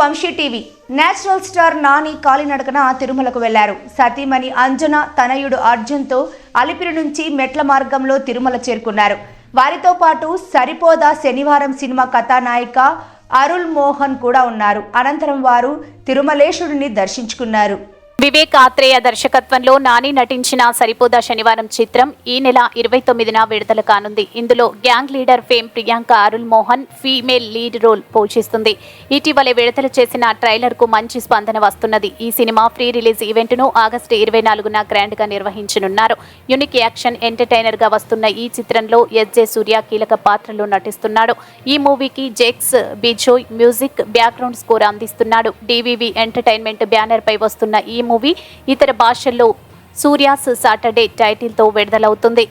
Vamsi TV. National star Nani కాలినడకన తిరుమలకు వెళ్లారు. సతీమణి అంజన తనయుడు అర్జున్తో అలిపిరి నుంచి మెట్ల మార్గంలో తిరుమల చేరుకున్నారు. వారితో పాటు సరిపోదా శనివారం సినిమా కథానాయిక అరుళ్ మోహన్ కూడా ఉన్నారు. అనంతరం వారు తిరుమలేశుడిని దర్శించుకున్నారు. వివేక్ ఆత్రేయ దర్శకత్వంలో నాని నటించిన సరిపోదా శనివారం చిత్రం ఈ నెల 29న విడుదల కానుంది. ఇందులో gang leader fame Priyanka Arul Mohan female lead role పోషిస్తుంది. ఇటీవలే విడుదల చేసిన ట్రైలర్ కు మంచి స్పందన వస్తున్నది. ఈ సినిమా ప్రీ రిలీజ్ ఈవెంట్ ను ఆగస్టు 24న గ్రాండ్ గా నిర్వహించనున్నారు. యూనిక్ యాక్షన్ ఎంటర్టైనర్ గా వస్తున్న ఈ చిత్రంలో ఎస్జే సూర్య కీలక పాత్రలో నటిస్తున్నాడు. ఈ మూవీకి జెక్స్ బిజోయ్ మ్యూజిక్ బ్యాక్గ్రౌండ్ స్కోర్ అందిస్తున్నాడు. డివివి ఎంటర్టైన్మెంట్ బ్యానర్ పై వస్తున్న ఈ మూవీ ఇతర భాషల్లో సూర్యాస్ సాటర్డే టైటిల్ తో విడుదలవుతుంది.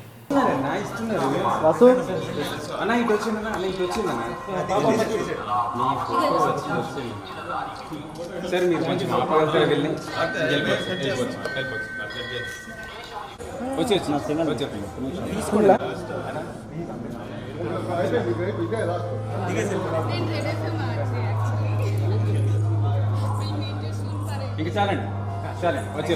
ఇంకా చాలండి సరే వచ్చే